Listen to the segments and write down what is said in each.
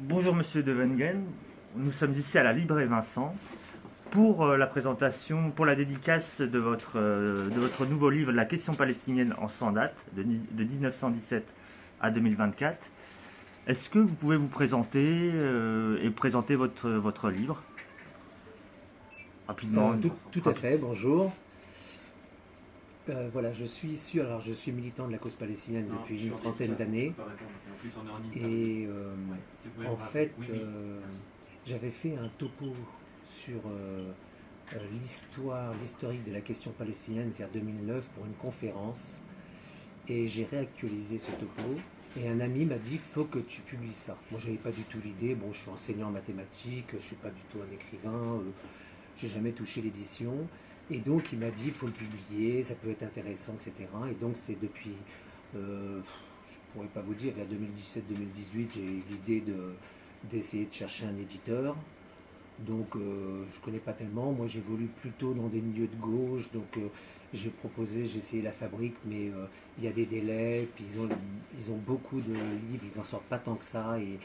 Bonjour Monsieur De Wengen, nous sommes ici à la Librairie Vincent pour la présentation, pour la dédicace de votre nouveau livre La question palestinienne en 100 dates, de 1917 à 2024. Est-ce que vous pouvez vous présenter et présenter votre livre rapidement? Tout à fait, bonjour. Voilà, je suis issu, alors je suis militant de la cause palestinienne depuis une trentaine d'années. Et en fait, j'avais fait un topo sur l'historique de la question palestinienne vers 2009 pour une conférence. Et j'ai réactualisé ce topo. Et un ami m'a dit, faut que tu publies ça. Moi, j'avais pas du tout l'idée. Bon, je suis enseignant en mathématiques, je suis pas du tout un écrivain, j'ai jamais touché l'édition. Et donc, il m'a dit, il faut le publier, ça peut être intéressant, etc. Et donc, c'est depuis, je ne pourrais pas vous dire, vers 2017-2018, j'ai eu l'idée d'essayer de chercher un éditeur. Donc, je ne connais pas tellement. Moi, j'évolue plutôt dans des milieux de gauche. Donc, j'ai essayé La Fabrique, mais il y a des délais. Puis, ils ont beaucoup de livres, ils n'en sortent pas tant que ça. Et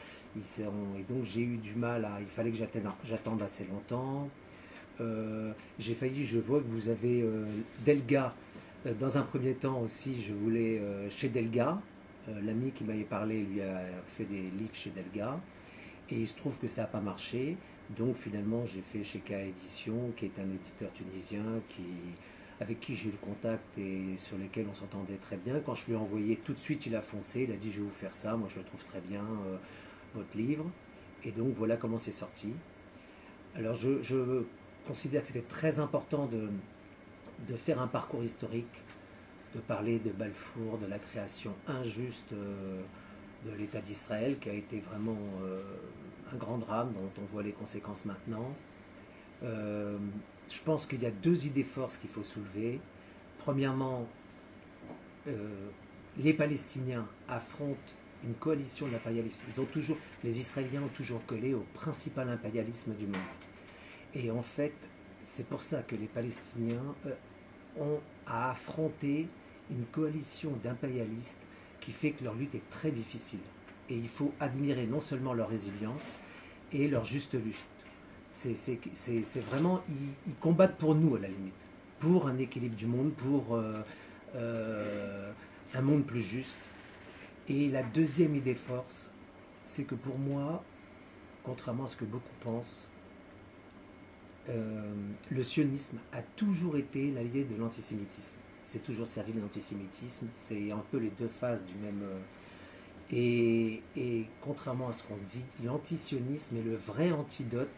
donc, j'ai eu du mal il fallait que j'attende assez longtemps. J'ai failli, je vois que vous avez Delga. Dans un premier temps aussi, je voulais chez Delga. L'ami qui m'avait parlé lui a fait des livres chez Delga. Et il se trouve que ça n'a pas marché. Donc finalement, j'ai fait chez K Édition, qui est un éditeur tunisien avec qui j'ai eu le contact et sur lesquels on s'entendait très bien. Quand je lui ai envoyé, tout de suite, il a foncé. Il a dit, je vais vous faire ça. Moi, je le trouve très bien, votre livre. Et donc, voilà comment c'est sorti. Alors, je considère que c'était très important de faire un parcours historique, de parler de Balfour, de la création injuste de l'État d'Israël, qui a été vraiment un grand drame dont on voit les conséquences maintenant. Je pense qu'il y a deux idées forces qu'il faut soulever. Premièrement, les Palestiniens affrontent une coalition d'impérialistes. Les Israéliens ont toujours collé au principal impérialisme du monde. Et en fait, c'est pour ça que les Palestiniens ont à affronter une coalition d'impérialistes qui fait que leur lutte est très difficile. Et il faut admirer non seulement leur résilience et leur juste lutte. C'est vraiment, ils combattent pour nous à la limite, pour un équilibre du monde, pour un monde plus juste. Et la deuxième idée force, c'est que pour moi, contrairement à ce que beaucoup pensent, le sionisme a toujours été l'allié de l'antisémitisme. C'est toujours servi de l'antisémitisme, c'est un peu les deux faces du même. Et contrairement à ce qu'on dit, l'antisionisme est le vrai antidote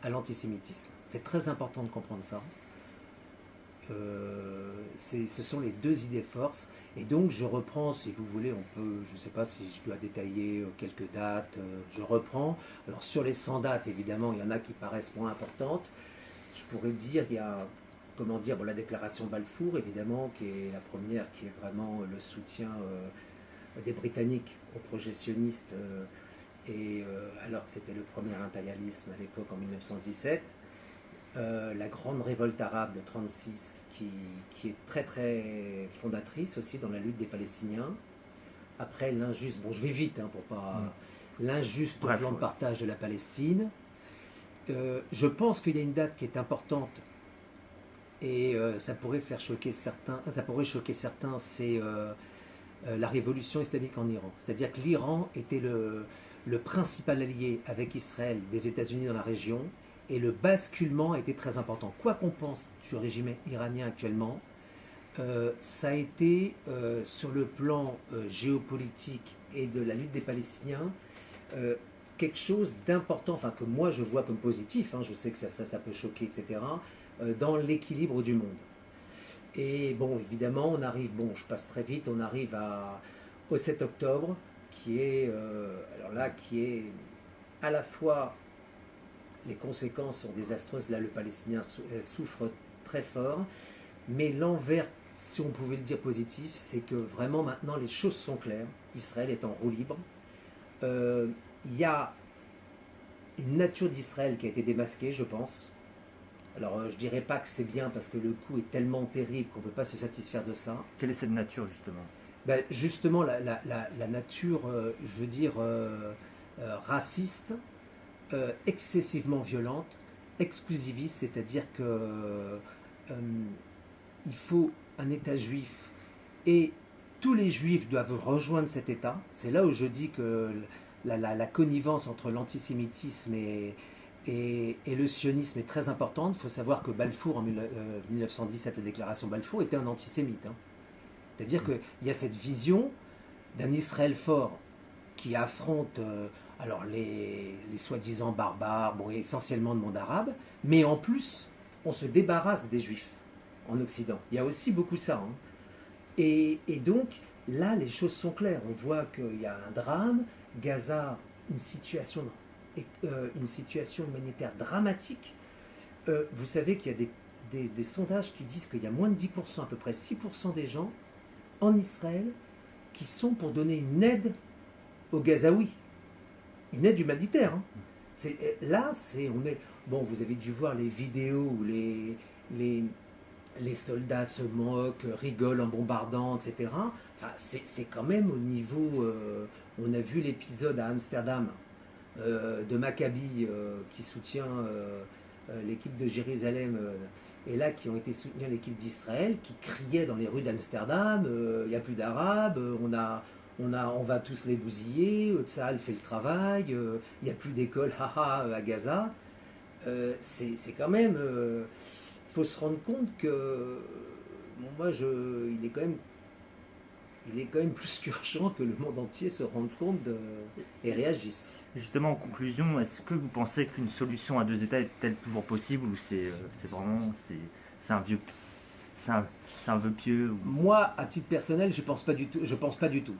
à l'antisémitisme. C'est très important de comprendre ça. Ce sont les deux idées forces. Et donc je reprends, si vous voulez, je ne sais pas si je dois détailler quelques dates, je reprends. Alors sur les 100 dates, évidemment, il y en a qui paraissent moins importantes. Je pourrais dire, il y a la déclaration Balfour, évidemment, qui est la première, qui est vraiment le soutien des Britanniques au projet sioniste, alors que c'était le premier impérialisme à l'époque en 1917. La grande révolte arabe de 1936, qui est très très fondatrice aussi dans la lutte des Palestiniens. Après l'injuste, bon je vais vite pour pas... L'injuste plan de partage de la Palestine. Je pense qu'il y a une date qui est importante et ça pourrait choquer certains, c'est la révolution islamique en Iran. C'est-à-dire que l'Iran était le principal allié avec Israël des États-Unis dans la région et le basculement a été très important. Quoi qu'on pense du régime iranien actuellement, ça a été sur le plan géopolitique et de la lutte des Palestiniens quelque chose d'important, que moi je vois comme positif, je sais que ça peut choquer, etc., dans l'équilibre du monde. Et bon, évidemment, on arrive, je passe très vite, on arrive au 7 octobre, qui est à la fois, les conséquences sont désastreuses, là le Palestinien souffre très fort, mais l'envers, si on pouvait le dire positif, c'est que vraiment maintenant les choses sont claires, Israël est en roue libre. Il y a une nature d'Israël qui a été démasquée, je pense. Alors, je dirais pas que c'est bien parce que le coup est tellement terrible qu'on ne peut pas se satisfaire de ça. Quelle est cette nature, justement? Justement, la nature, je veux dire, raciste, excessivement violente, exclusiviste, c'est-à-dire que il faut un État juif et tous les juifs doivent rejoindre cet État. C'est là où je dis que la connivence entre l'antisémitisme et le sionisme est très importante. Il faut savoir que Balfour, en 1917, la déclaration Balfour, était un antisémite. Hein. C'est-à-dire qu'il y a cette vision d'un Israël fort qui affronte alors les soi-disant barbares, bon, essentiellement de monde arabe, mais en plus, on se débarrasse des juifs en Occident. Il y a aussi beaucoup ça. Hein. Et donc, là, les choses sont claires. On voit qu'il y a un drame. Gaza, une situation humanitaire dramatique. Vous savez qu'il y a des sondages qui disent qu'il y a moins de 10%, à peu près 6% des gens en Israël qui sont pour donner une aide aux Gazaouis. Une aide humanitaire. Hein. Bon, vous avez dû voir les vidéos où les soldats se moquent, rigolent en bombardant, etc. Enfin, c'est quand même au niveau... on a vu l'épisode à Amsterdam de Maccabi qui soutient l'équipe de Jérusalem et là qui ont été soutenir l'équipe d'Israël, qui criait dans les rues d'Amsterdam, il n'y a plus d'Arabes, on va tous les bousiller, Tsahal fait le travail, il n'y a plus d'école à Gaza. C'est quand même... Il faut se rendre compte que il est quand même plus qu'urgent que le monde entier se rende compte et réagisse. Justement, en conclusion, est-ce que vous pensez qu'une solution à deux États est-elle toujours possible ou c'est un vœu pieux ou... Moi, à titre personnel, je pense pas du tout.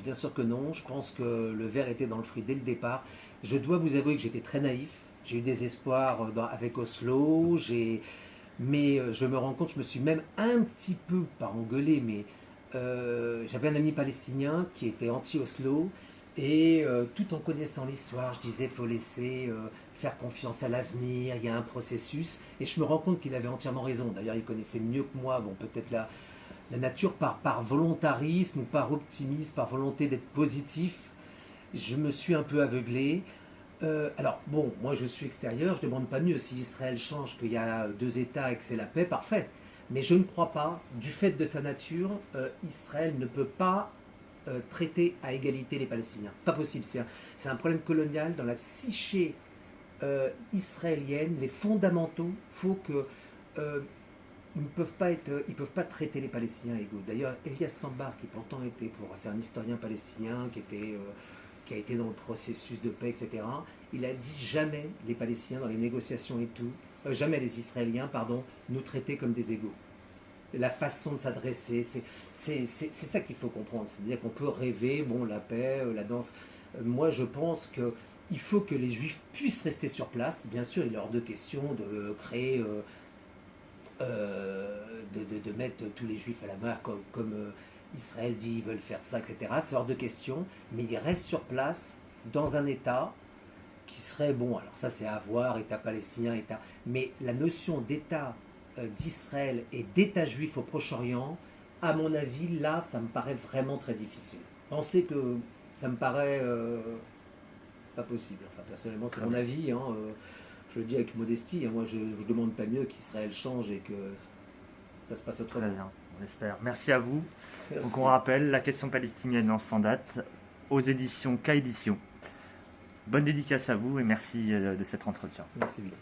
Bien sûr que non. Je pense que le verre était dans le fruit dès le départ. Je dois vous avouer que j'étais très naïf. J'ai eu des espoirs avec Oslo. Mais je me rends compte, je me suis même un petit peu, pas engueulé, mais j'avais un ami palestinien qui était anti-Oslo, et tout en connaissant l'histoire, je disais, il faut laisser faire confiance à l'avenir, il y a un processus, et je me rends compte qu'il avait entièrement raison. D'ailleurs, il connaissait mieux que moi, bon, peut-être la nature par volontarisme ou par optimisme, par volonté d'être positif. Je me suis un peu aveuglé. Alors, bon, moi je suis extérieur, je ne demande pas mieux. Si Israël change, qu'il y a deux États et que c'est la paix, parfait. Mais je ne crois pas, du fait de sa nature, Israël ne peut pas traiter à égalité les Palestiniens. C'est pas possible. C'est un problème colonial dans la psyché israélienne. Les fondamentaux, faut que ils ne peuvent pas traiter les Palestiniens égaux. D'ailleurs, Elias Sambar, qui pourtant c'est un historien palestinien qui a été dans le processus de paix, etc. Il a dit jamais les Palestiniens dans les négociations et tout, jamais les Israéliens, pardon, nous traiter comme des égaux. La façon de s'adresser, c'est ça qu'il faut comprendre. C'est-à-dire qu'on peut rêver, bon, la paix, la danse. Moi, je pense qu'il faut que les Juifs puissent rester sur place. Bien sûr, il est hors de question de créer, de mettre tous les Juifs à la mer comme Israël dit, ils veulent faire ça, etc. C'est hors de question, mais ils restent sur place dans un État qui serait, bon, alors ça c'est à voir, État palestinien, État... Mais la notion d'État d'Israël et d'État juif au Proche-Orient, à mon avis, là, ça me paraît vraiment très difficile. Pensez que ça me paraît pas possible. Enfin, personnellement, c'est mon avis, hein, je le dis avec modestie, hein, moi je ne demande pas mieux qu'Israël change et que ça se passe autrement. Très bien, on espère. Merci à vous. Merci. Donc on rappelle, la question palestinienne en sans date, aux éditions K-Édition. Bonne dédicace à vous et merci de cet entretien. Merci bien.